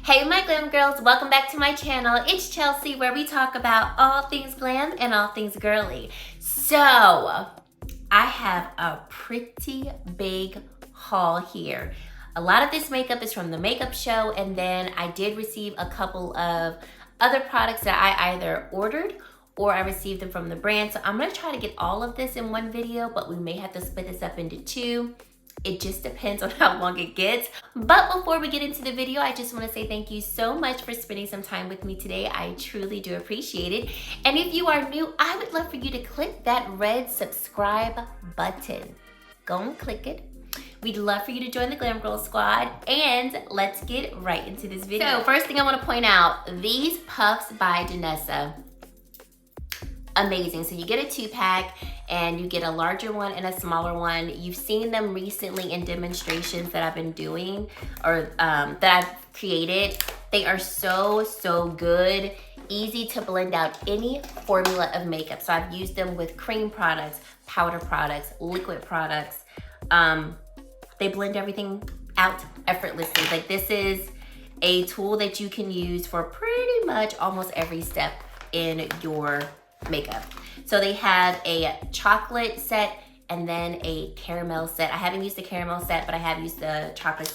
Hey my glam girls, welcome back to my channel. It's Chelsea, where we talk about all things glam and all things girly. So, I have a pretty big haul here. A lot of this makeup is from the makeup show, and then I did receive a couple of other products that I either ordered or I received them from the brand. So I'm gonna try to get all of this in one video, but we may have to split this up into two. It just depends on how long it gets. But before we get into the video, I just want to say thank you so much for spending some time with me today. I truly do appreciate it. And if you are new, I would love for you to click that red subscribe button. Go and click it. We'd love for you to join the Glam Girl Squad, and let's get right into this video. So first thing I want to point out, these puffs by Danessa. Amazing. So you get a 2-pack and you get a larger one and a smaller one. You've seen them recently in demonstrations that I've been doing or that I've created. They are so good. Easy to blend out any formula of makeup. So I've used them with cream products, powder products, liquid products. They blend everything out effortlessly. Like, this is a tool that you can use for pretty much almost every step in your makeup. So they have a chocolate set and then a caramel set. I haven't used the caramel set, but I have used the chocolate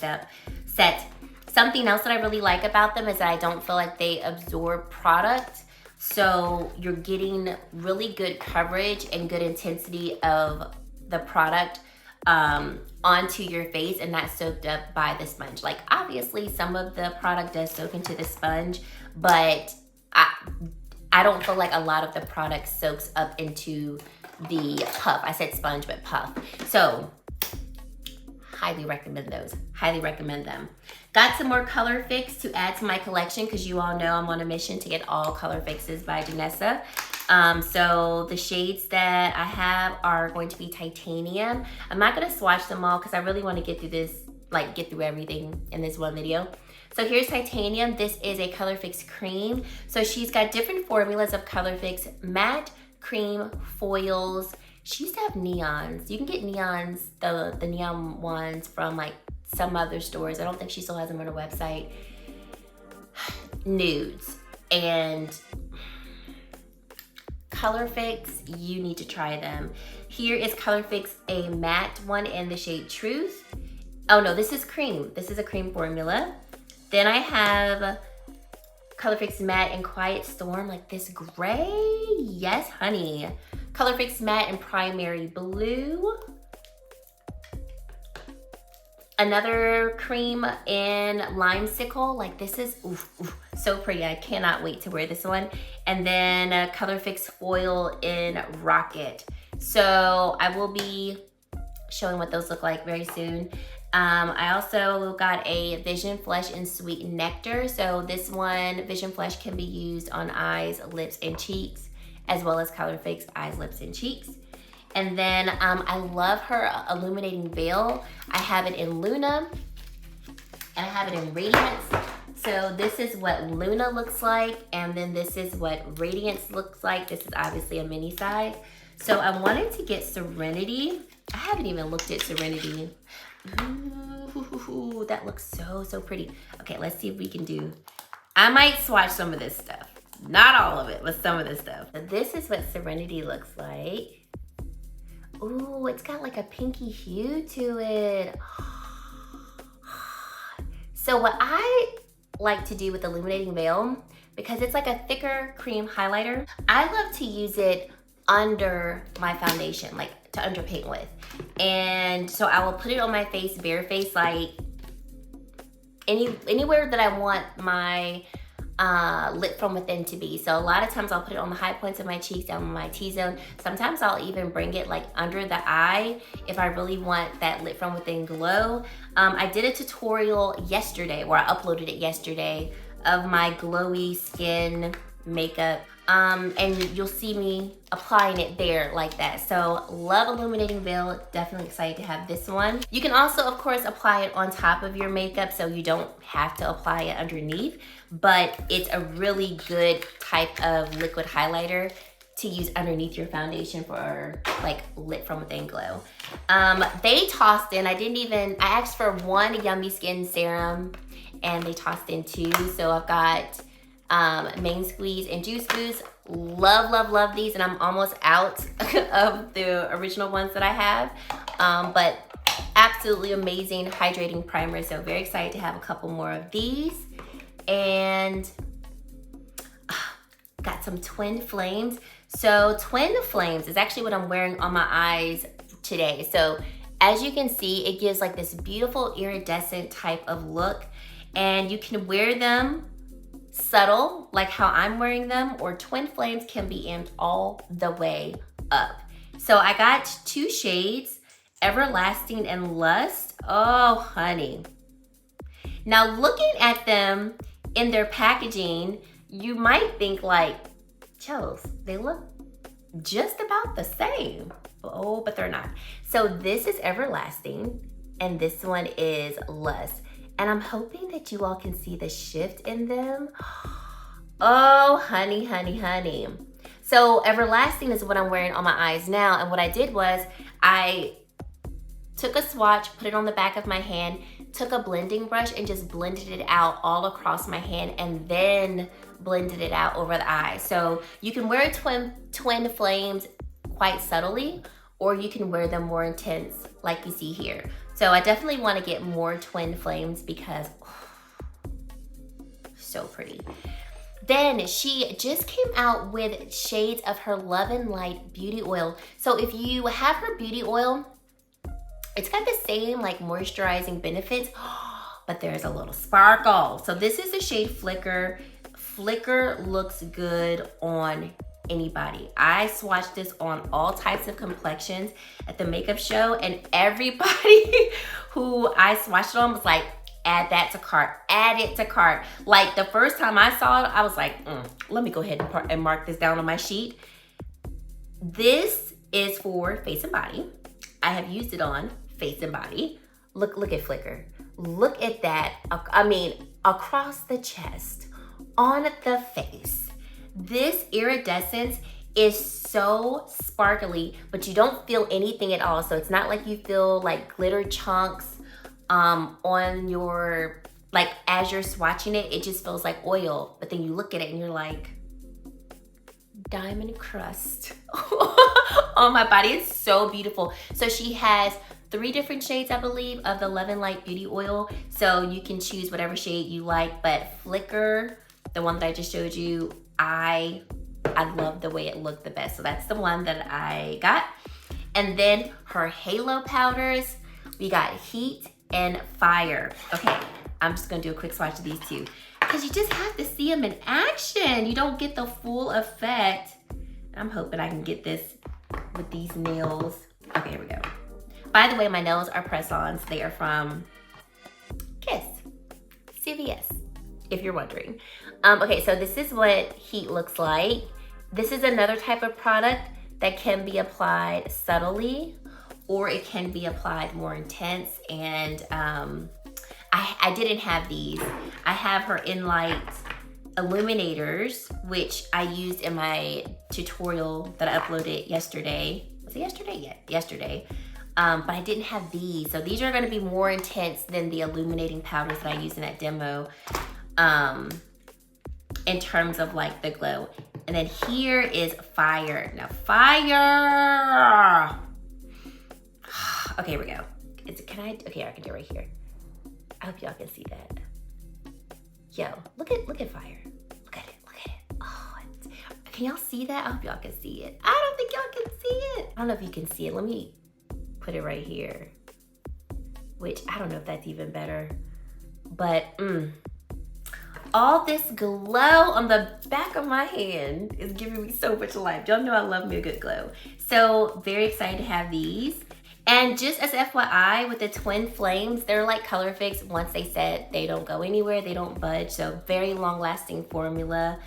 set. Something else that I really like about them is that I don't feel like they absorb product. So you're getting really good coverage and good intensity of the product onto your face, and not soaked up by the sponge. Like, obviously some of the product does soak into the sponge, but I don't feel like a lot of the product soaks up into the puff. I said sponge, but puff. So, highly recommend those. Highly recommend them. Got some more color fix to add to my collection, because you all know I'm on a mission to get all color fixes by Danessa. So the shades that I have are going to be titanium. I'm not gonna swatch them all because I really want to get through this, like get through everything in this one video. So here's titanium. This is a color fix cream. So she's got different formulas of color fix: matte, cream, foils. She used to have neons. You can get neons, the neon ones, from like some other stores. I don't think she still has them on her website. Nudes. And color fix, you need to try them. Here is color fix, a matte one in the shade Truth. Oh no, this is cream. This is a cream formula. Then I have color fix matte and Quiet Storm, like this gray. Yes, honey. Color fix matte and primary blue. Another cream in Limesicle, like this is so pretty. I cannot wait to wear this one. And then a color fix foil in Rocket. So I will be showing what those look like very soon. I also got a Vision Flesh and Sweet Nectar. So this one, Vision Flesh, can be used on eyes, lips, and cheeks, as well as color fix eyes, lips, and cheeks. And then I love her illuminating veil. I have it in Luna and I have it in Radiance. So this is what Luna looks like, and then this is what Radiance looks like. This is obviously a mini size. So I wanted to get Serenity. I haven't even looked at Serenity. Ooh, that looks so pretty. Okay, let's see if we can do. I might swatch some of this stuff. Not all of it, but some of this stuff. This is what Serenity looks like. Ooh, it's got like a pinky hue to it. So what I like to do with Illuminating Veil, because it's like a thicker cream highlighter, I love to use it under my foundation, like to underpaint with. And so I will put it on my face, bare face, like anywhere that I want my lit from within to be. So a lot of times I'll put it on the high points of my cheeks, down my T-zone. Sometimes I'll even bring it like under the eye if I really want that lit from within glow. I did a tutorial yesterday, where I uploaded it yesterday, of my glowy skin makeup. And you'll see me applying it there like that. So love Illuminating Veil, definitely excited to have this one. You can also, of course, apply it on top of your makeup, so you don't have to apply it underneath, but it's a really good type of liquid highlighter. to use underneath your foundation for like lit from within glow. They tossed in, I asked for one Yummy Skin serum and they tossed in 2. So I've got Main Squeeze and Juice Boost. Love, love, love these, and I'm almost out of the original ones that I have. But absolutely amazing hydrating primer. So very excited to have a couple more of these. And got some Twin Flames. So Twin Flames is actually what I'm wearing on my eyes today. So as you can see, it gives like this beautiful iridescent type of look, and you can wear them subtle, like how I'm wearing them, or Twin Flames can be amped all the way up. So I got 2 shades, Everlasting and Lust. Oh, honey. Now looking at them in their packaging, you might think like, Chels, they look just about the same. Oh, but they're not. So this is Everlasting and this one is Lust. And I'm hoping that you all can see the shift in them. Oh, honey, honey, honey. So Everlasting is what I'm wearing on my eyes now. And what I did was I took a swatch, put it on the back of my hand, took a blending brush and just blended it out all across my hand and then blended it out over the eye. So you can wear Twin Flames quite subtly, or you can wear them more intense like you see here. So I definitely want to get more Twin Flames because so pretty. Then she just came out with shades of her Love and Light beauty oil. So if you have her beauty oil, it's got the same like moisturizing benefits, but there's a little sparkle. So this is the shade Flicker. Flicker looks good on anybody. I swatched this on all types of complexions at the makeup show, and everybody who I swatched it on was like, add that to cart, add it to cart. Like the first time I saw it, I was like, let me go ahead and mark this down on my sheet. This is for face and body. I have used it on face and body. Look at Flicker. Look at that. I mean, across the chest, on the face. This iridescence is so sparkly, but you don't feel anything at all. So it's not like you feel like glitter chunks on your, like as you're swatching it, it just feels like oil. But then you look at it and you're like, diamond crust on my body. It's so beautiful. So she has 3 different shades, I believe, of the Love and Light beauty oil. So you can choose whatever shade you like, but Flicker, the one that I just showed you, I love the way it looked the best. So that's the one that I got. And then her halo powders, we got Heat and Fire. Okay, I'm just gonna do a quick swatch of these 2 because you just have to see them in action. You don't get the full effect. I'm hoping I can get this with these nails. Okay, here we go. By the way, my nails are press-ons. They are from Kiss, CVS, if you're wondering. Okay, so this is what Heat looks like. This is another type of product that can be applied subtly, or it can be applied more intense. And I didn't have these. I have her In-Light Illuminators, which I used in my tutorial that I uploaded yesterday. Was it yesterday? Yeah, yesterday. But I didn't have these. So these are gonna be more intense than the illuminating powders that I used in that demo. In terms of like the glow. And then here is Fire. Now Fire. Okay, here we go. Okay, I can do it right here. I hope y'all can see that. Yo, look at Fire. Look at it. Oh, can y'all see that? I hope y'all can see it. I don't think y'all can see it. I don't know if you can see it. Let me put it right here. Which I don't know if that's even better. But all this glow on the back of my hand is giving me so much life. Y'all know I love me a good glow. So very excited to have these. And just as FYI, with the Twin Flames, they're like color fix. Once they set, they don't go anywhere, they don't budge. So very long lasting formula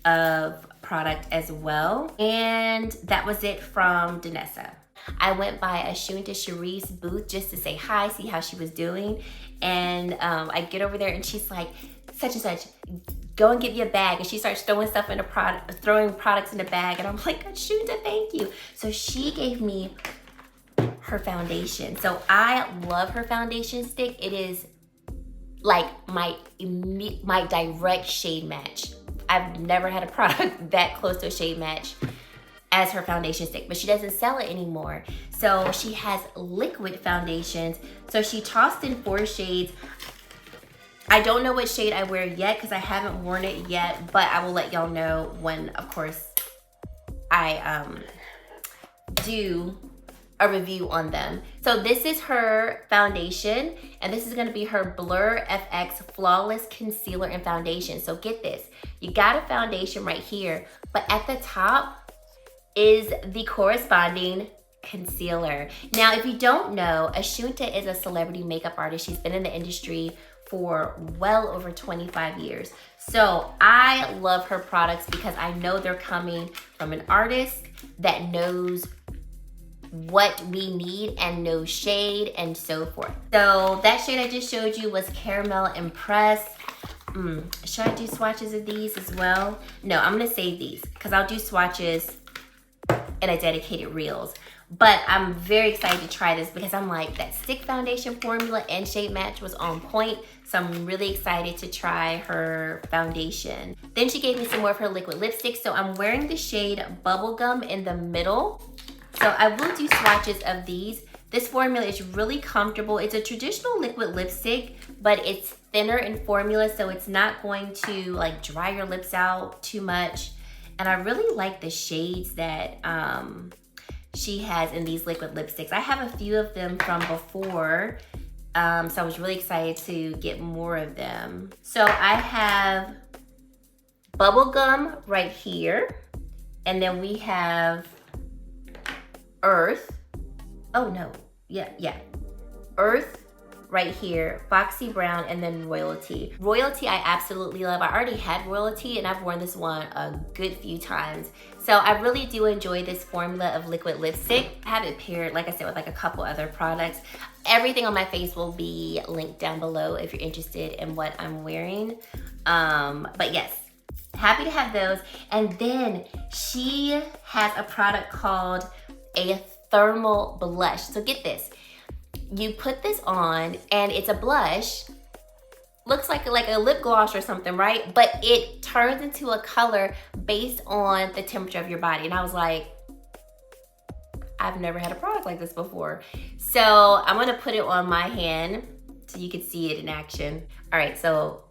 of product as well. And that was it from Danessa. I went by Ashunta Cherie's booth just to say hi, see how she was doing. And I get over there and she's like, such and such, go and get me a bag. And she starts throwing stuff in the throwing products in the bag. And I'm like, Ashunta, thank you. So she gave me her foundation. So I love her foundation stick. It is like my direct shade match. I've never had a product that close to a shade match as her foundation stick, but she doesn't sell it anymore. So she has liquid foundations. So she tossed in 4 shades. I don't know what shade I wear yet because I haven't worn it yet, but I will let y'all know when, of course, I do a review on them. So this is her foundation, and this is gonna be her BlurFX Flawless Concealer and Foundation. So get this, you got a foundation right here, but at the top is the corresponding concealer. Now, if you don't know, Ashunta is a celebrity makeup artist. She's been in the industry for well over 25 years. So I love her products because I know they're coming from an artist that knows what we need and knows shade and so forth. So that shade I just showed you was Caramel Impress. Should I do swatches of these as well? No, I'm gonna save these because I'll do swatches in a dedicated reels. But I'm very excited to try this because I'm like, that stick foundation formula and shade match was on point. So I'm really excited to try her foundation. Then she gave me some more of her liquid lipstick. So I'm wearing the shade Bubblegum in the middle. So I will do swatches of these. This formula is really comfortable. It's a traditional liquid lipstick, but it's thinner in formula, so it's not going to like dry your lips out too much. And I really like the shades that she has in these liquid lipsticks. I have a few of them from before, so I was really excited to get more of them. So I have Bubblegum right here, and then we have Earth. Oh no, yeah. Earth right here, Foxy Brown, and then Royalty. Royalty I absolutely love. I already had Royalty and I've worn this one a good few times. So I really do enjoy this formula of liquid lipstick. I have it paired, like I said, with like a couple other products. Everything on my face will be linked down below if you're interested in what I'm wearing. But yes, happy to have those. And then she has a product called a thermal blush. So get this, you put this on and it's a blush, looks like a lip gloss or something, right? But it turns into a color based on the temperature of your body. And I was like, I've never had a product like this before. So I'm gonna put it on my hand so you can see it in action. All right, so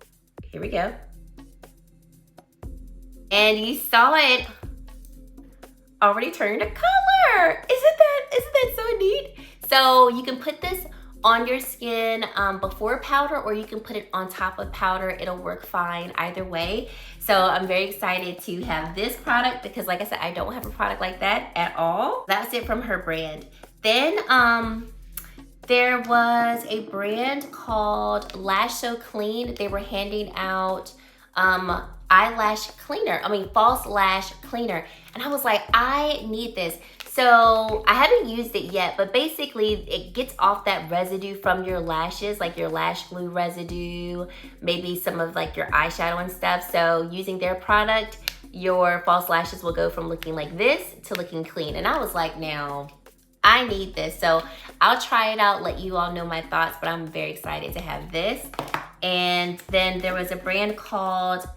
here we go. And you saw it already turned a color. Isn't that so neat? So you can put this on your skin before powder, or you can put it on top of powder. It'll work fine either way. So I'm very excited to have this product because, like I said, I don't have a product like that at all. That's it from her brand. Then there was a brand called Lash So Clean. They were handing out eyelash cleaner, false lash cleaner. And I was like, I need this. So I haven't used it yet, but basically it gets off that residue from your lashes, like your lash glue residue, maybe some of like your eyeshadow and stuff. So using their product, your false lashes will go from looking like this to looking clean. And I was like, now I need this. So I'll try it out, let you all know my thoughts, but I'm very excited to have this. And then there was a brand called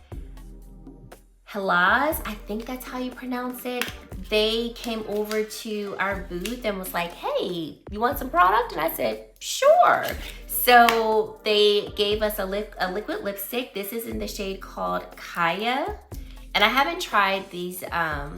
Cadiz, I think that's how you pronounce it. They came over to our booth and was like, hey, you want some product? And I said, sure. So they gave us a liquid lipstick. This is in the shade called Kaya. And I haven't tried these, oh,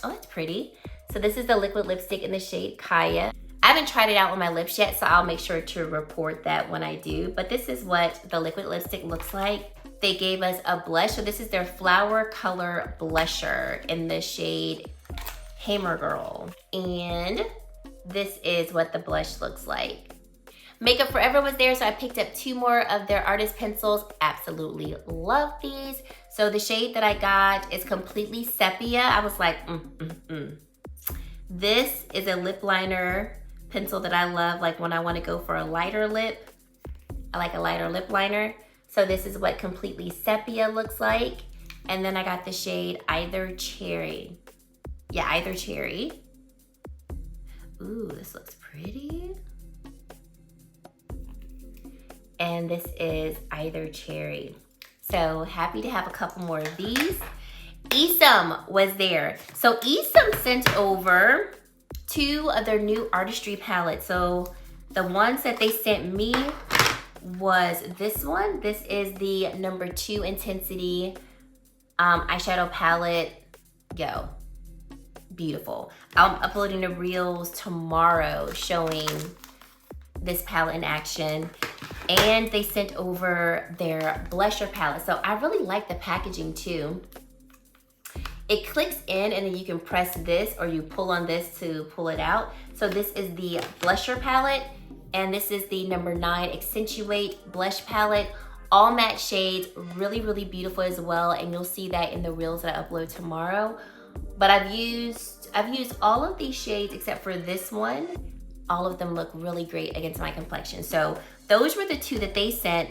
that's pretty. So this is the liquid lipstick in the shade Kaya. I haven't tried it out on my lips yet, so I'll make sure to report that when I do. But this is what the liquid lipstick looks like. They gave us a blush. So this is their Flower Color Blusher in the shade Hammer Girl. And this is what the blush looks like. Makeup Forever was there, so I picked up 2 more of their artist pencils. Absolutely love these. So the shade that I got is completely sepia. I was like, This is a lip liner pencil that I love, like when I want to go for a lighter lip. I like a lighter lip liner. So this is what Completely Sepia looks like. And then I got the shade Either Cherry. Yeah, Either Cherry. Ooh, this looks pretty. And this is Either Cherry. So happy to have a couple more of these. Esom was there. So Esom sent over 2 of their new artistry palettes. So the ones that they sent me was this one. This is the number 2 Intensity eyeshadow palette. Yo, beautiful. I'm uploading the reels tomorrow showing this palette in action. And they sent over their blusher palette. So I really like the packaging too. It clicks in and then you can press this or you pull on this to pull it out. So this is the blusher palette and this is the number 9 Accentuate blush palette. All matte shades, really, really beautiful as well. And you'll see that in the reels that I upload tomorrow. But I've used all of these shades except for this one. All of them look really great against my complexion. So those were the 2 that they sent.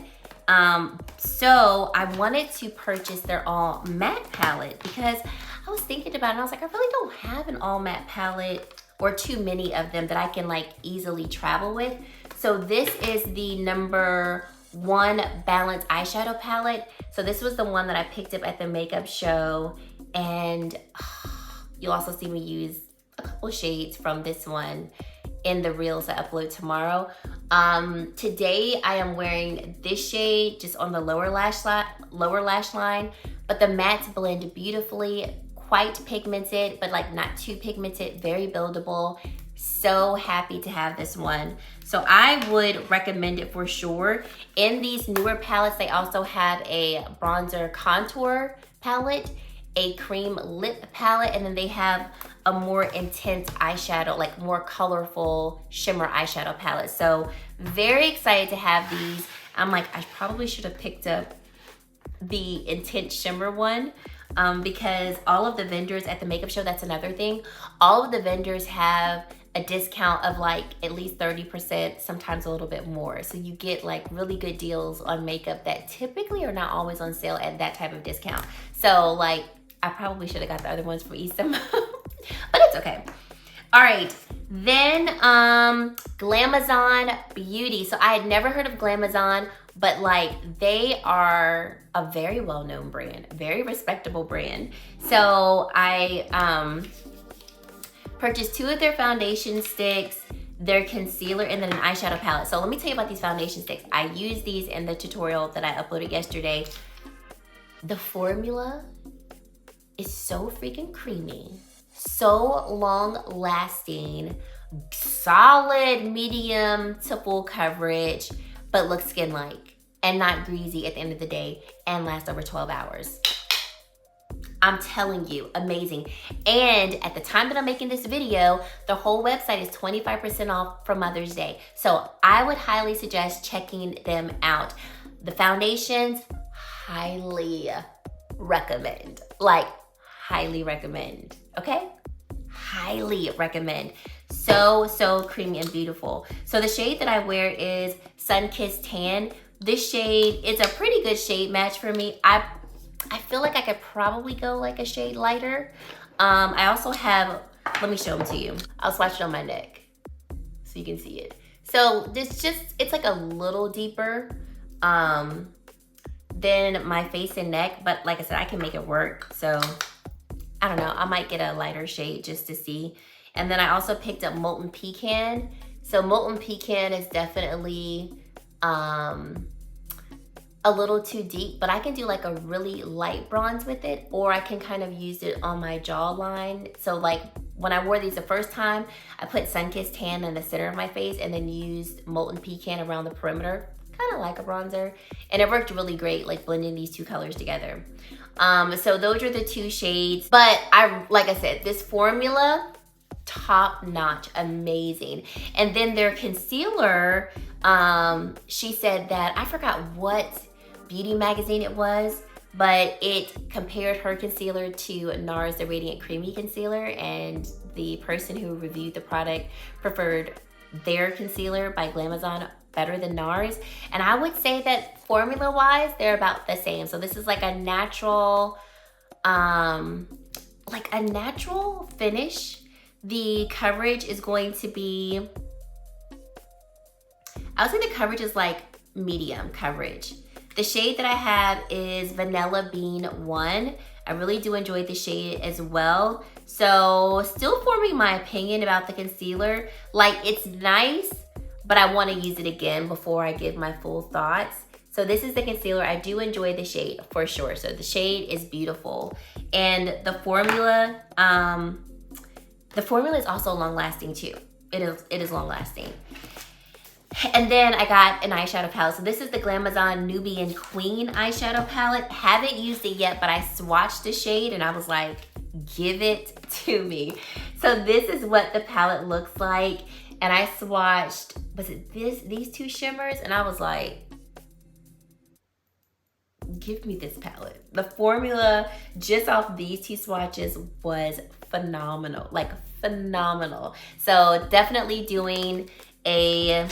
So I wanted to purchase their all matte palette because I was thinking about it and I was like, I really don't have an all matte palette or too many of them that I can like easily travel with. So this is the number 1 Balanced eyeshadow palette. So this was the one that I picked up at the makeup show, and you'll also see me use a couple shades from this one in the reels I upload tomorrow. Today I am wearing this shade just on the lower lash line, but the mattes blend beautifully, quite pigmented, but like not too pigmented, very buildable. So happy to have this one. So I would recommend it for sure. In these newer palettes, they also have a bronzer contour palette, a cream lip palette, and then they have a more intense eyeshadow, like more colorful shimmer eyeshadow palette. So very excited to have these. I'm like, I probably should have picked up the intense shimmer one because all of the vendors at the makeup show, that's another thing. All of the vendors have a discount of like at least 30%, sometimes a little bit more. So you get like really good deals on makeup that typically are not always on sale at that type of discount. So like, I probably should have got the other ones for Esom, but it's okay. All right, then Glamazon Beauty. So I had never heard of Glamazon, but like they are a very well-known brand, very respectable brand. So I purchased 2 of their foundation sticks, their concealer, and then an eyeshadow palette. So let me tell you about these foundation sticks. I used these in the tutorial that I uploaded yesterday. The formula is so freaking creamy, so long lasting, solid medium to full coverage, but looks skin-like and not greasy at the end of the day and lasts over 12 hours. I'm telling you, amazing. And at the time that I'm making this video, the whole website is 25% off for Mother's Day. So I would highly suggest checking them out. The foundations, highly recommend. Like, highly recommend, okay? Highly recommend. So, so creamy and beautiful. So the shade that I wear is Sunkissed Tan. This shade, it's a pretty good shade match for me. I feel like I could probably go like a shade lighter. I also have, let me show them to you. I'll swatch it on my neck so you can see it. So this it's like a little deeper than my face and neck, but like I said, I can make it work. So I don't know, I might get a lighter shade just to see. And then I also picked up Molten Pecan. So Molten Pecan is definitely a little too deep, but I can do like a really light bronze with it, or I can kind of use it on my jawline. So like when I wore these the first time, I put Sunkissed Tan in the center of my face and then used Molten Pecan around the perimeter, kind of like a bronzer. And it worked really great, like blending these 2 colors together. So those are the 2 shades. But like I said, this formula, top notch, amazing. And then their concealer, she said that, I forgot what beauty magazine it was, but it compared her concealer to NARS, the Radiant Creamy Concealer, and the person who reviewed the product preferred their concealer by Glamazon better than NARS. And I would say that formula-wise, they're about the same. So this is like a natural, finish. The coverage is going to be, I would say the coverage is like medium coverage. The shade that I have is Vanilla Bean 1. I really do enjoy the shade as well. So still forming my opinion about the concealer. Like, it's nice, but I want to use it again before I give my full thoughts. So this is the concealer. I do enjoy the shade for sure. So the shade is beautiful. And the formula is also long lasting too. It is long lasting. And then I got an eyeshadow palette. So this is the Glamazon Nubian Queen eyeshadow palette. Haven't used it yet, but I swatched the shade and I was like, give it to me. So this is what the palette looks like. And I swatched, was it these two shimmers? And I was like, give me this palette. The formula just off these two swatches was phenomenal, like phenomenal. So definitely doing a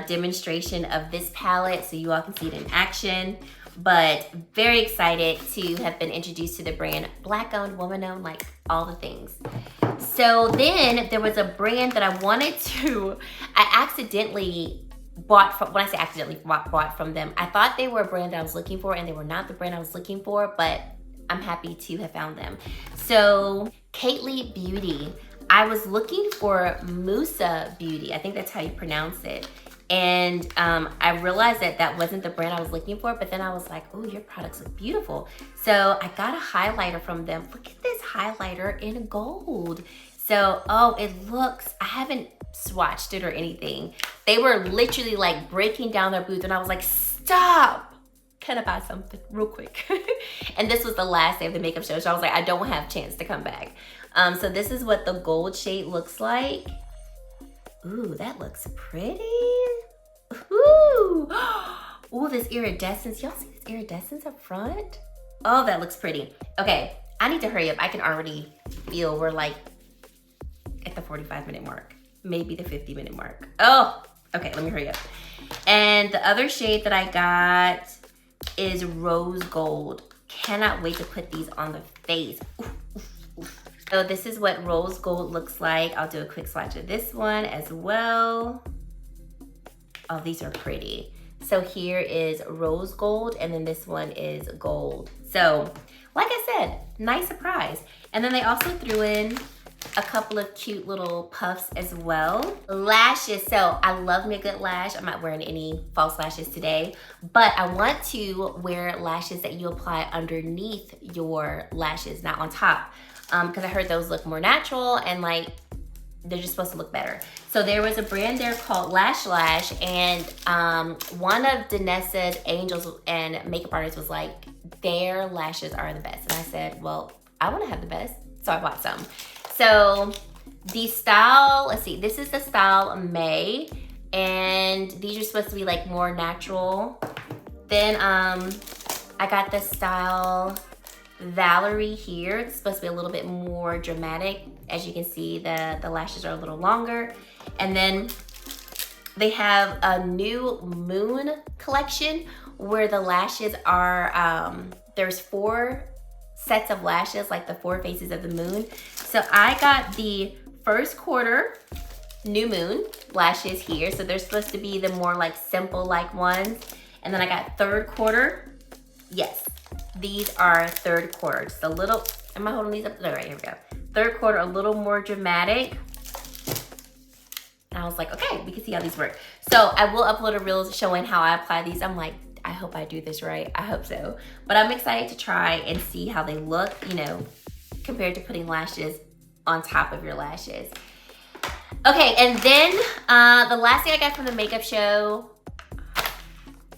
demonstration of this palette so you all can see it in action. But very excited to have been introduced to the brand. Black owned, woman owned, like all the things. So then there was a brand that I wanted to, I accidentally bought from, when I say accidentally bought from them, I thought they were a brand that I was looking for and they were not the brand I was looking for, but I'm happy to have found them. So Kately Beauty. I was looking for Musa Beauty. I think that's how you pronounce it. And I realized that that wasn't the brand I was looking for, but then I was like, oh, your products look beautiful. So I got a highlighter from them. Look at this highlighter in gold. So, oh, it looks, I haven't swatched it or anything. They were literally like breaking down their booth and I was like, stop. Can I buy something real quick? And this was the last day of the makeup show. So I was like, I don't have a chance to come back. So this is what the gold shade looks like. Ooh, that looks pretty. Ooh, ooh, this iridescence. Y'all see this iridescence up front? Oh, that looks pretty. Okay, I need to hurry up. I can already feel we're like at the 45-minute mark, maybe the 50-minute mark. Oh, okay, let me hurry up. And the other shade that I got is Rose Gold. Cannot wait to put these on the face. Ooh, ooh, ooh. So this is what Rose Gold looks like. I'll do a quick swatch of this one as well. Oh, these are pretty. So here is Rose Gold and then this one is Gold. So like I said, nice surprise. And then they also threw in a couple of cute little puffs as well. Lashes, so I love me a good lash. I'm not wearing any false lashes today, but I want to wear lashes that you apply underneath your lashes, not on top. Because I heard those look more natural and like they're just supposed to look better. So there was a brand there called Falsh Lash, and one of Danessa's angels and makeup artists was like, their lashes are the best. And I said, well, I want to have the best, so I bought some. So the style, let's see, this is the style May, and these are supposed to be like more natural. Then I got the style Valerie here. It's supposed to be a little bit more dramatic. As you can see, the lashes are a little longer. And then they have a new moon collection where the lashes are, there's 4 sets of lashes, like the 4 faces of the moon. So I got the first quarter new moon lashes here. So they're supposed to be the more like simple like ones. And then I got third quarter. Yes, these are third quarter. Just a little, am I holding these up? All right, here we go. Third quarter, a little more dramatic. And I was like, okay, we can see how these work. So I will upload a reel showing how I apply these. I'm like, I hope I do this right. I hope so. But I'm excited to try and see how they look, you know, compared to putting lashes on top of your lashes. Okay, and then the last thing I got from the makeup show,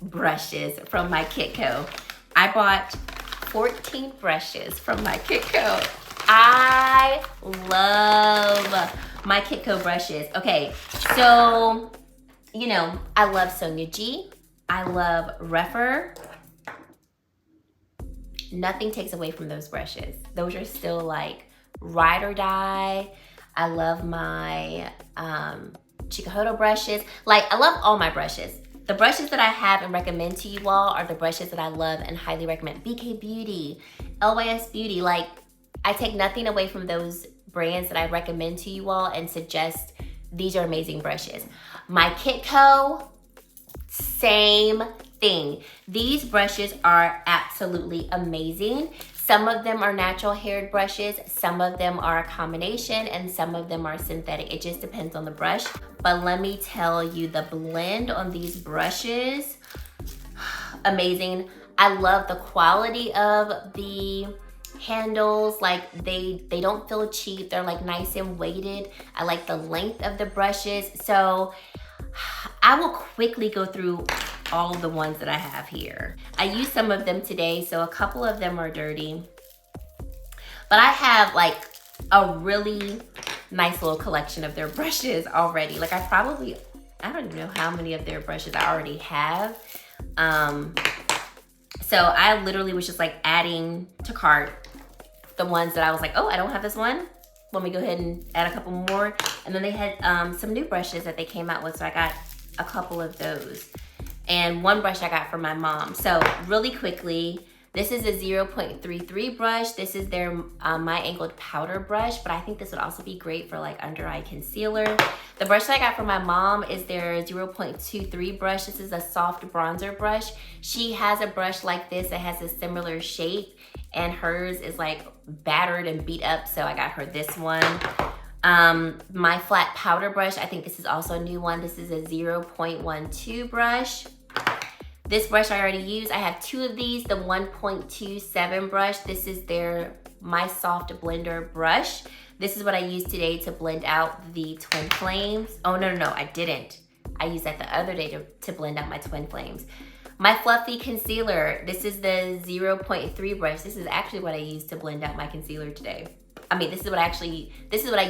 brushes from my Kitco. I bought 14 brushes from my Kitco. I love my Kitco brushes. Okay, so, you know, I love Sonia G. I love Rephr. Nothing takes away from those brushes. Those are still like ride or die. I love my Chikuhodo brushes. Like, I love all my brushes. The brushes that I have and recommend to you all are the brushes that I love and highly recommend. BK Beauty, LYS Beauty. Like, I take nothing away from those brands that I recommend to you all and suggest these are amazing brushes. My Kitco, same thing. These brushes are absolutely amazing. Some of them are natural haired brushes, some of them are a combination, and some of them are synthetic. It just depends on the brush. But let me tell you, the blend on these brushes, amazing. I love the quality of the handles. Like, they don't feel cheap. They're like nice and weighted. I like the length of the brushes. So I will quickly go through all the ones that I have here. I used some of them today, so a couple of them are dirty. But I have like a really nice little collection of their brushes already. Like, I don't even know how many of their brushes I already have. So I literally was just like adding to cart the ones that I was like, oh, I don't have this one. Let me go ahead and add a couple more. And then they had some new brushes that they came out with, so I got a couple of those. And one brush I got from my mom. So really quickly, this is a 0.33 brush. This is their My Angled Powder brush, but I think this would also be great for like under eye concealer. The brush that I got from my mom is their 0.23 brush. This is a soft bronzer brush. She has a brush like this that has a similar shape, and hers is like battered and beat up, so I got her this one. My flat powder brush, I think this is also a new one. This is a 0.12 brush. This brush I already used. I have two of these, the 1.27 brush. This is their My Soft Blender brush. This is what I used today to blend out the twin flames. Oh, no, I didn't. I used that the other day to blend out my twin flames. My fluffy concealer, this is the 0.3 brush. This is actually what I used to blend out my concealer today. I mean, this is what I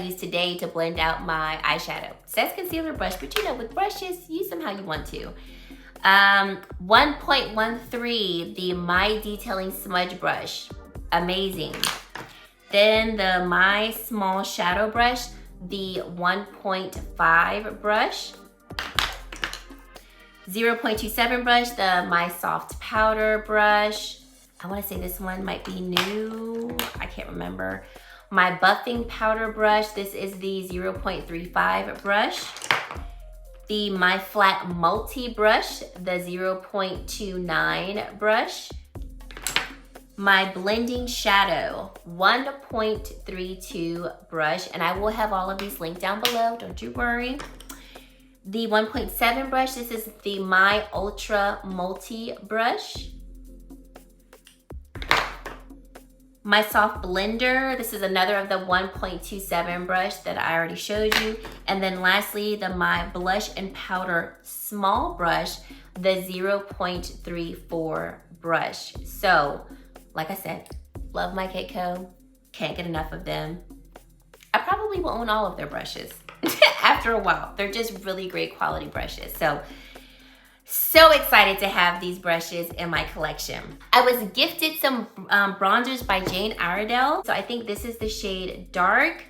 used today to blend out my eyeshadow. It says concealer brush, but you know, with brushes, use them how you want to. 1.13, the My Detailing Smudge Brush. Amazing. Then the My Small Shadow Brush, the 1.5 brush. 0.27 brush, the My Soft Powder brush. I want to say this one might be new. I can't remember. My Buffing Powder brush. This is the 0.35 brush. The My Flat Multi brush, the 0.29 brush. My Blending Shadow 1.32 brush, and I will have all of these linked down below, don't you worry. The 1.7 brush, this is the My Ultra Multi brush. My Soft Blender, this is another of the 1.27 brush that I already showed you. And then lastly, the My Blush and Powder Small brush, the 0.34 brush. So, like I said, love my Kitco, can't get enough of them. I probably will own all of their brushes after a while. They're just really great quality brushes. So excited to have these brushes in my collection. I was gifted some bronzers by Jane Iredale. So I think this is the shade Dark.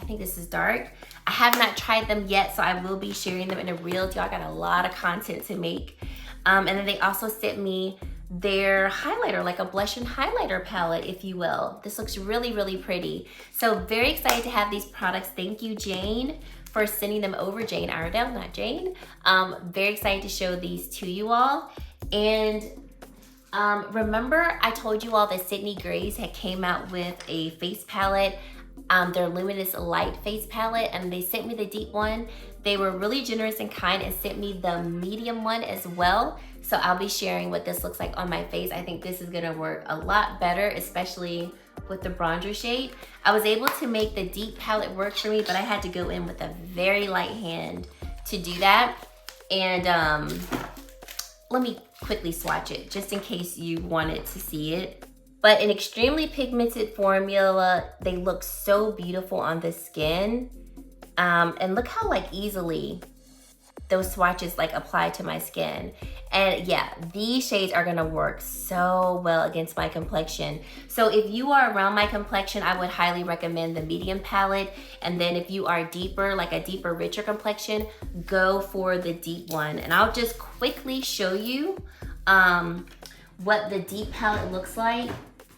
I think this is Dark. I have not tried them yet, so I will be sharing them in a reel. Y'all got a lot of content to make. And then they also sent me their highlighter, like a blush and highlighter palette, if you will. This looks really, really pretty. So very excited to have these products. Thank you, Jane, for sending them over. Jane Iredale, not Jane. Very excited to show these to you all. And remember I told you all that Sydney Grace had came out with a face palette, their Luminous Light face palette, and they sent me the deep one. They were really generous and kind and sent me the medium one as well. So I'll be sharing what this looks like on my face. I think this is gonna work a lot better, especially with the bronzer shade. I was able to make the deep palette work for me, but I had to go in with a very light hand to do that. And let me quickly swatch it just in case you wanted to see it. But an extremely pigmented formula. They look so beautiful on the skin. And look how like easily those swatches like apply to my skin. And yeah, these shades are gonna work so well against my complexion. So if you are around my complexion, I would highly recommend the medium palette. And then if you are deeper, like a deeper, richer complexion, go for the deep one. And I'll just quickly show you what the deep palette looks like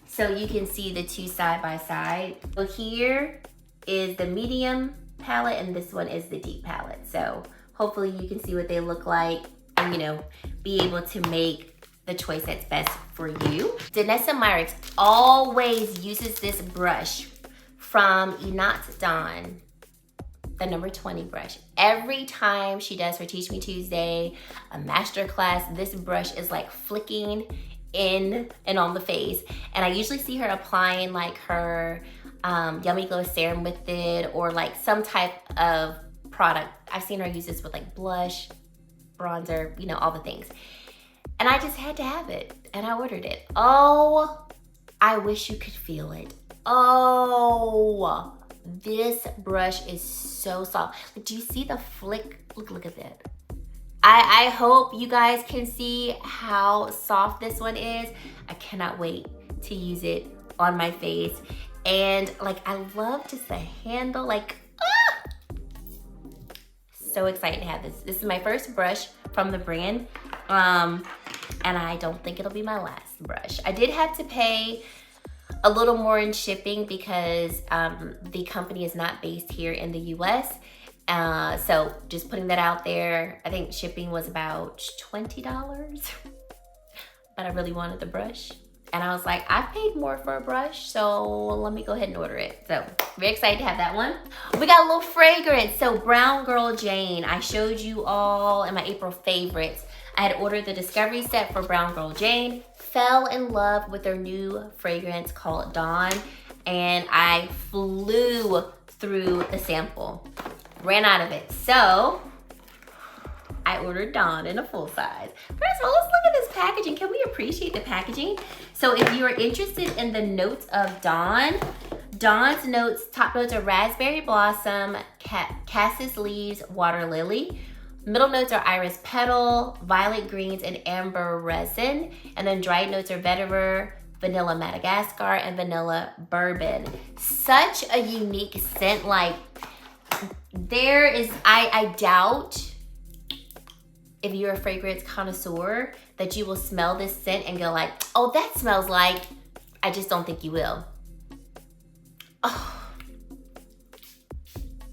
so you can see the two side by side. So here is the medium palette and this one is the deep palette. So hopefully you can see what they look like and, you know, be able to make the choice that's best for you. Danessa Myricks always uses this brush from Enot Dawn, the number 20 brush. Every time she does her Teach Me Tuesday, a master class, this brush is like flicking in and on the face. And I usually see her applying like her Yummy Glow serum with it or like some type of product. I've seen her use this with like blush, bronzer, you know, all the things. And I just had to have it and I ordered it. Oh, I wish you could feel it. Oh, this brush is so soft. Do you see the flick? Look at that. I hope you guys can see how soft this one is. I cannot wait to use it on my face. And like, I love just the handle, like, so excited to have this. This is my first brush from the brand. And I don't think it'll be my last brush. I did have to pay a little more in shipping because the company is not based here in the US. So just putting that out there, I think shipping was about $20, but I really wanted the brush. And I was like, I paid more for a brush, so let me go ahead and order it. So very excited to have that one. We got a little fragrance. So Brown Girl Jane, I showed you all in my April favorites. I had ordered the Discovery set for Brown Girl Jane, fell in love with their new fragrance called Dawn, and I flew through the sample, ran out of it. So I ordered Dawn in a full size. First of all, let's look at this packaging. Can we appreciate the packaging? So if you are interested in the notes of Dawn, Dawn's notes, top notes are raspberry blossom, cassis leaves, water lily. Middle notes are iris petal, violet greens, and amber resin. And then dried notes are vetiver, vanilla Madagascar, and vanilla bourbon. Such a unique scent. Like, there is, I doubt if you're a fragrance connoisseur that you will smell this scent and go like, oh, that smells like, I just don't think you will. Oh,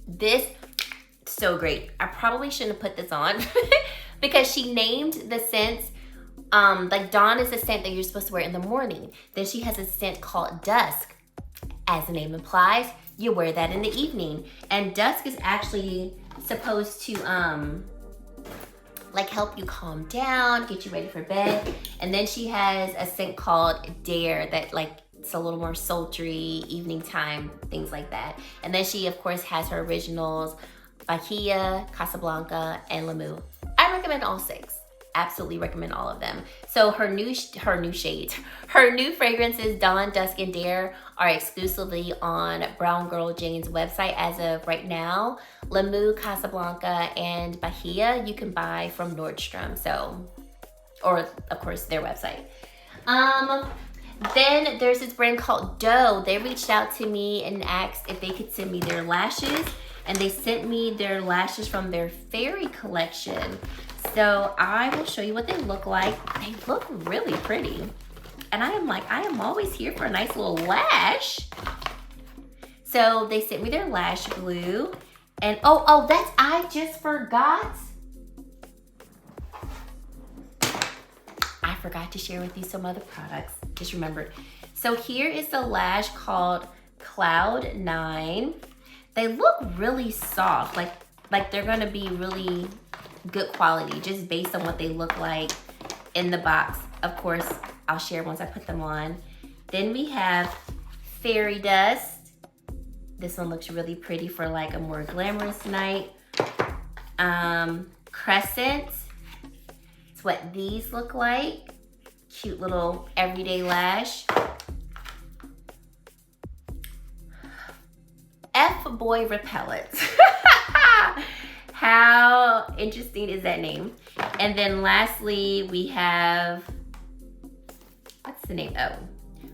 this, so great. I probably shouldn't have put this on because she named the scents, like Dawn is a scent that you're supposed to wear in the morning. Then she has a scent called Dusk. As the name implies, you wear that in the evening. And Dusk is actually supposed to like help you calm down, get you ready for bed. And then she has a scent called Dare that like, it's a little more sultry, evening time, things like that. And then she of course has her originals, Bahia, Casablanca, and Lamu. I recommend all 6. Absolutely recommend all of them. So her new shades, her new fragrances, Dawn, Dusk, and Dare, are exclusively on Brown Girl Jane's website as of right now. Lamu, Casablanca, and Bahia you can buy from Nordstrom. So, or of course their website. Then there's this brand called Doe. They reached out to me and asked if they could send me their lashes, and they sent me their lashes from their Fairy collection. So I will show you what they look like. They look really pretty. And I am always here for a nice little lash. So they sent me their lash glue. And I just forgot. I forgot to share with you some other products. Just remembered. So here is the lash called Cloud 9. They look really soft. Like they're gonna be really good quality just based on what they look like in the box. Of course, I'll share once I put them on. Then we have Fairy Dust. This one looks really pretty for like a more glamorous night. Crescent. It's what these look like. Cute little everyday lash. F-Boy Repellent. How interesting is that name? And then lastly, we have, what's the name? Oh,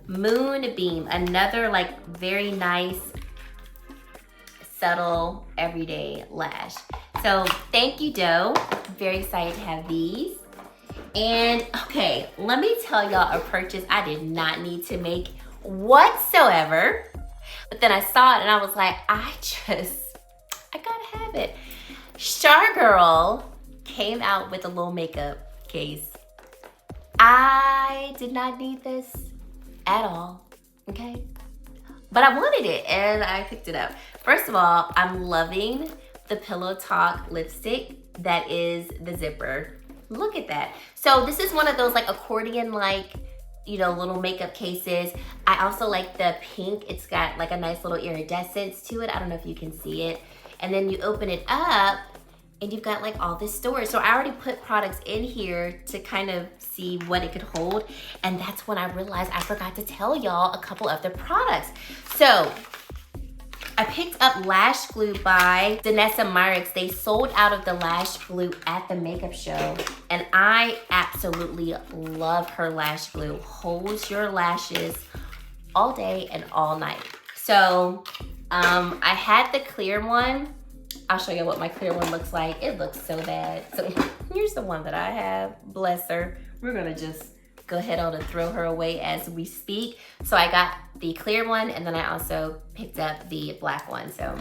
Moonbeam, another like very nice, subtle, everyday lash. So thank you, Doe. Very excited to have these. And okay, let me tell y'all a purchase I did not need to make whatsoever. But then I saw it and I was like, I gotta have it. Chargirl came out with a little makeup case. I did not need this at all, okay? But I wanted it and I picked it up. First of all, I'm loving the Pillow Talk lipstick that is the zipper. Look at that. So this is one of those like accordion like, you know, little makeup cases. I also like the pink. It's got like a nice little iridescence to it. I don't know if you can see it. And then you open it up and you've got like all this storage. So I already put products in here to kind of see what it could hold. And that's when I realized I forgot to tell y'all a couple of the products. So I picked up lash glue by Danessa Myricks. They sold out of the lash glue at the makeup show. And I absolutely love her lash glue. Holds your lashes all day and all night. So I had the clear one. I'll show you what my clear one looks like. It looks so bad. So here's the one that I have, bless her. We're gonna just go ahead on and throw her away as we speak. So I got the clear one and then I also picked up the black one. So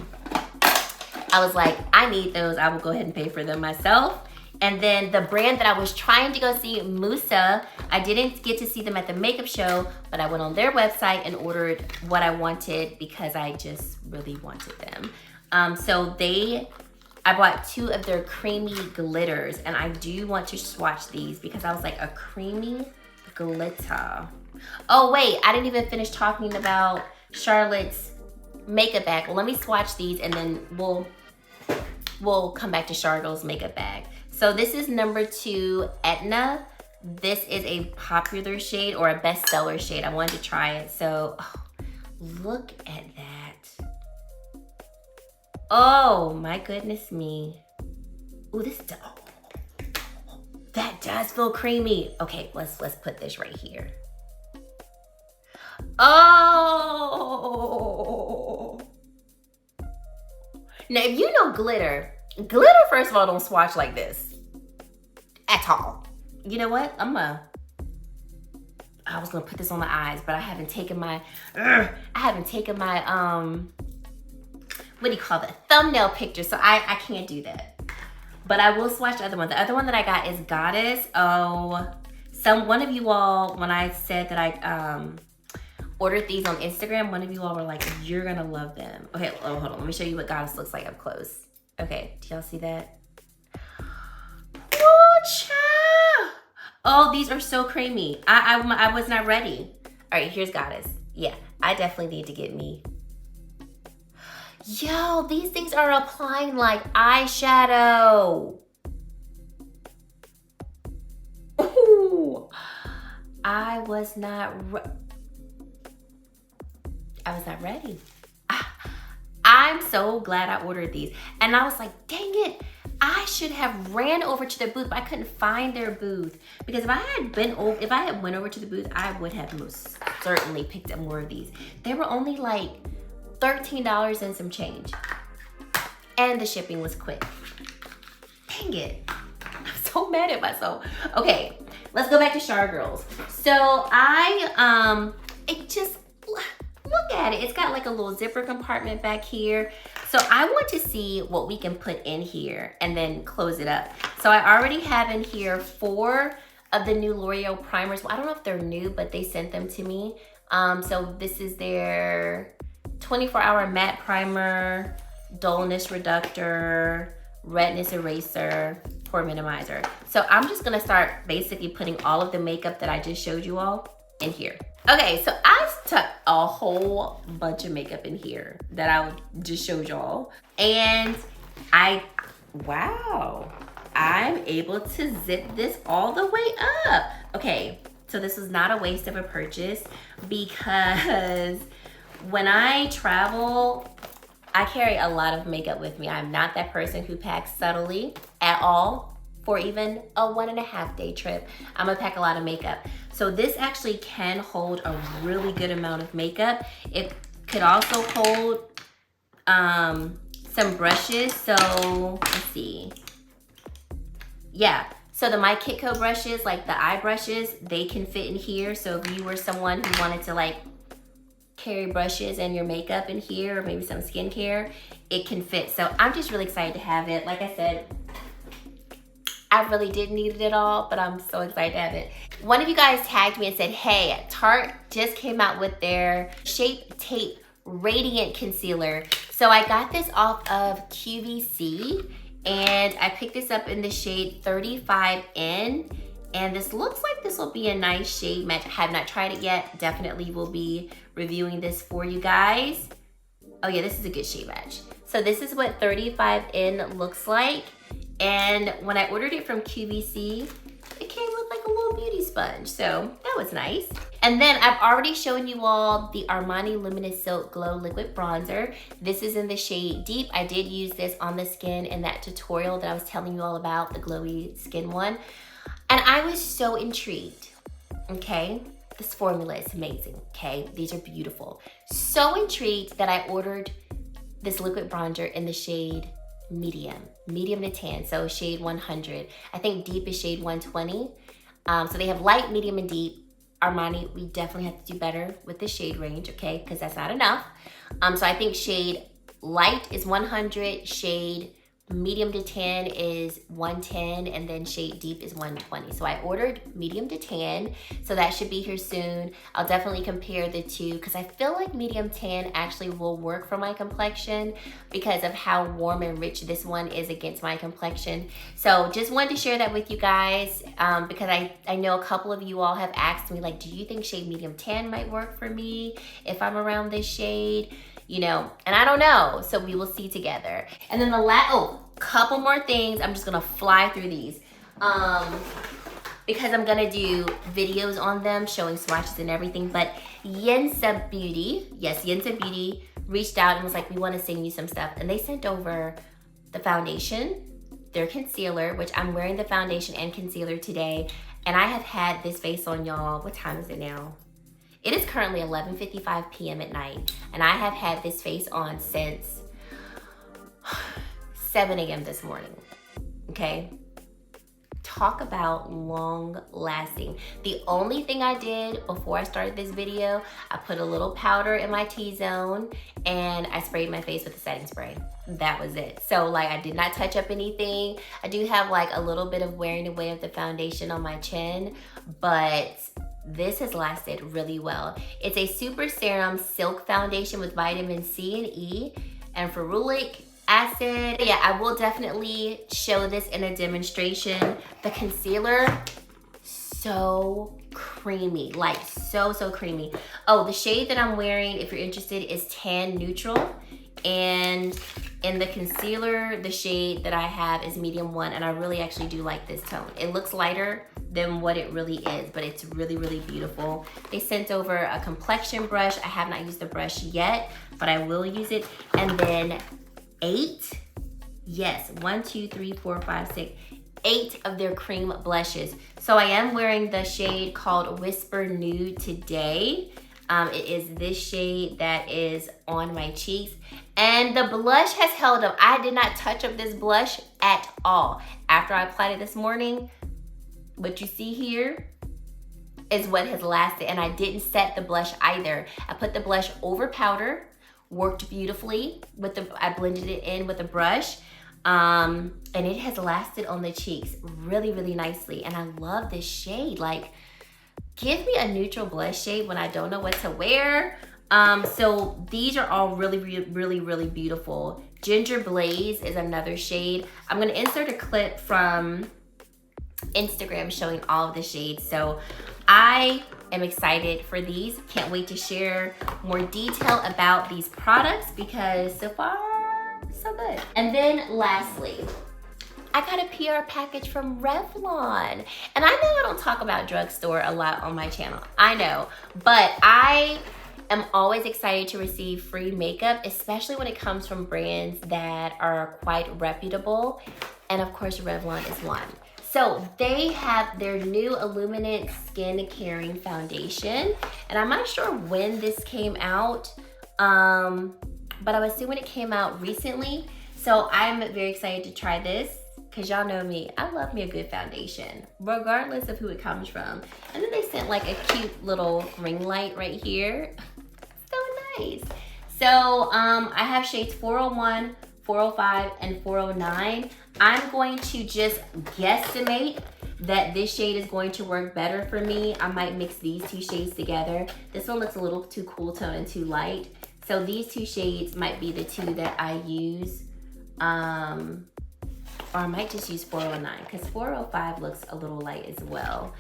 I was like, I need those. I will go ahead and pay for them myself. And then the brand that I was trying to go see, Musa, I didn't get to see them at the makeup show, but I went on their website and ordered what I wanted because I just really wanted them. I bought 2 of their creamy glitters and I do want to swatch these because I was like, a creamy glitter. Oh wait, I didn't even finish talking about Charlotte's makeup bag. Well, let me swatch these and then we'll come back to Charlotte's makeup bag. So this is number 2, Etna. This is a popular shade or a bestseller shade. I wanted to try it. So look at that. Oh my goodness me. Ooh, that does feel creamy. Okay, let's put this right here. Oh. Now, if you know glitter first of all don't swatch like this at all. You know what? I was gonna put this on the eyes, but I haven't taken my what do you call that? Thumbnail picture, so I can't do that. But I will swatch the other one. The other one that I got is Goddess. Oh, one of you all, when I said that I ordered these on Instagram, one of you all were like, you're gonna love them. Okay, hold on, let me show you what Goddess looks like up close. Okay, do y'all see that? Oh, child. Oh, these are so creamy. I was not ready. All right, here's Goddess. Yeah, I definitely need to get me. Yo, these things are applying like eyeshadow. Ooh, I was not ready. I'm so glad I ordered these. And I was like, dang it, I should have ran over to their booth, but I couldn't find their booth. Because if I had went over to the booth, I would have most certainly picked up more of these. They were only like $13 and some change. And the shipping was quick. Dang it. I'm so mad at myself. Okay, let's go back to Chargirls. So look at it. It's got like a little zipper compartment back here. So I want to see what we can put in here and then close it up. So I already have in here 4 of the new L'Oreal primers. Well, I don't know if they're new, but they sent them to me. So this is their 24-hour matte primer, dullness reductor, redness eraser, pore minimizer. So I'm just gonna start basically putting all of the makeup that I just showed you all in here. Okay, so I took a whole bunch of makeup in here that I just showed y'all. And wow, I'm able to zip this all the way up. Okay, so this was not a waste of a purchase because when I travel, I carry a lot of makeup with me. I'm not that person who packs subtly at all for even a 1.5 day trip. I'm gonna pack a lot of makeup. So this actually can hold a really good amount of makeup. It could also hold some brushes. So let's see. Yeah, so the My Kitco brushes, like the eye brushes, they can fit in here. So if you were someone who wanted to like carry brushes and your makeup in here, or maybe some skincare, it can fit. So I'm just really excited to have it. Like I said, I really didn't need it at all, but I'm so excited to have it. One of you guys tagged me and said, hey, Tarte just came out with their Shape Tape Radiant Concealer. So I got this off of QVC, and I picked this up in the shade 35N. And this looks like this will be a nice shade match. I have not tried it yet. Definitely will be reviewing this for you guys. Oh yeah, this is a good shade match. So this is what 35N looks like. And when I ordered it from QVC, it came with like a little beauty sponge. So that was nice. And then I've already shown you all the Armani Luminous Silk Glow Liquid Bronzer. This is in the shade Deep. I did use this on the skin in that tutorial that I was telling you all about, the glowy skin one. And I was so intrigued, okay? This formula is amazing, okay? These are beautiful. So intrigued that I ordered this liquid bronzer in the shade medium to tan, so shade 100. I think deep is shade 120. So they have light, medium, and deep. Armani, we definitely have to do better with the shade range, okay? Because that's not enough. So I think shade light is 100, shade medium to tan is 110, and then shade deep is 120. So I ordered medium to tan, so that should be here soon. I'll definitely compare the two because I feel like medium tan actually will work for my complexion because of how warm and rich this one is against my complexion. So just wanted to share that with you guys because I know a couple of you all have asked me, like, do you think shade medium tan might work for me if I'm around this shade? You know, and I don't know, so we will see together. And then the couple more things. I'm just gonna fly through these because I'm gonna do videos on them showing swatches and everything. But Yensa Beauty, yes, Yensa Beauty reached out and was like, we wanna send you some stuff. And they sent over the foundation, their concealer, which I'm wearing the foundation and concealer today. And I have had this face on, y'all. What time is it now? It is currently 11:55 p.m. at night, and I have had this face on since 7 a.m. this morning, okay? Talk about long lasting. The only thing I did before I started this video, I put a little powder in my T-zone and I sprayed my face with a setting spray. That was it. So like I did not touch up anything. I do have like a little bit of wearing away of the foundation on my chin, but this has lasted really well. It's a super serum silk foundation with vitamin C and E and ferulic acid. Yeah, I will definitely show this in a demonstration. The concealer, so creamy, like so creamy. Oh, the shade that I'm wearing, if you're interested, is Tan Neutral. And in the concealer, the shade that I have is medium 1, and I really actually do like this tone. It looks lighter than what it really is, but it's really beautiful. They sent over a complexion brush. I have not used the brush yet, but I will use it. And then 8 of their cream blushes. So I am wearing the shade called Whisper Nude today. It is this shade that is on my cheeks. And the blush has held up. I did not touch up this blush at all. After I applied it this morning, what you see here is what has lasted. And I didn't set the blush either. I put the blush over powder, worked beautifully with I blended it in with a brush. And it has lasted on the cheeks really nicely. And I love this shade. Like, give me a neutral blush shade when I don't know what to wear. So these are all really beautiful. Ginger Blaze is another shade. I'm gonna insert a clip from Instagram showing all of the shades. So I am excited for these. Can't wait to share more detail about these products because so far, so good. And then lastly, I got a PR package from Revlon. And I know I don't talk about drugstore a lot on my channel. I know, but I am always excited to receive free makeup, especially when it comes from brands that are quite reputable. And of course, Revlon is one. So they have their new Luminous Skin Caring Foundation. And I'm not sure when this came out, but I'm assuming it came out recently. So I'm very excited to try this, because y'all know me, I love me a good foundation, regardless of who it comes from. And then they sent like a cute little ring light right here. So nice. So I have shades 401, 405, and 409. I'm going to just guesstimate that this shade is going to work better for me. I might mix these two shades together. This one looks a little too cool tone and too light. So these two shades might be the two that I use. Or I might just use 409, because 405 looks a little light as well.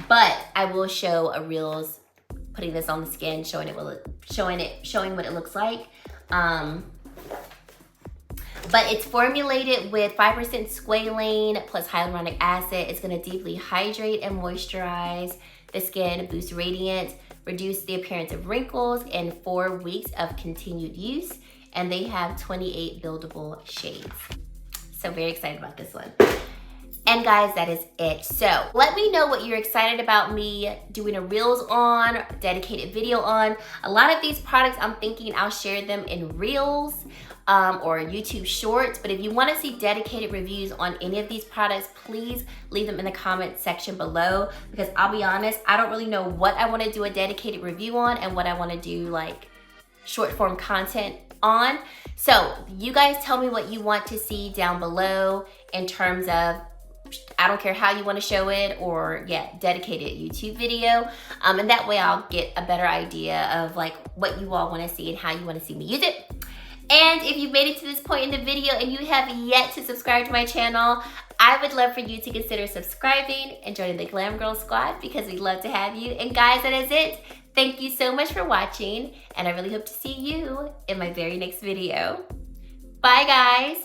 But I will show a reels putting this on the skin, showing what it looks like. But it's formulated with 5% squalane plus hyaluronic acid. It's gonna deeply hydrate and moisturize the skin, boost radiance, reduce the appearance of wrinkles in 4 weeks of continued use. And they have 28 buildable shades. So very excited about this one. And guys, that is it. So let me know what you're excited about me doing a reels on, dedicated video on. A lot of these products, I'm thinking I'll share them in reels or YouTube shorts. But if you want to see dedicated reviews on any of these products, please leave them in the comment section below, because I'll be honest, I don't really know what I want to do a dedicated review on and what I want to do like short form content on. So you guys tell me what you want to see down below in terms of, I don't care how you want to show it, or yeah, dedicated YouTube video. And that way I'll get a better idea of like what you all want to see and how you want to see me use it. And if you've made it to this point in the video and you have yet to subscribe to my channel, I would love for you to consider subscribing and joining the Glam Girl Squad, because we'd love to have you. And guys, that is it. Thank you so much for watching, and I really hope to see you in my very next video. Bye, guys.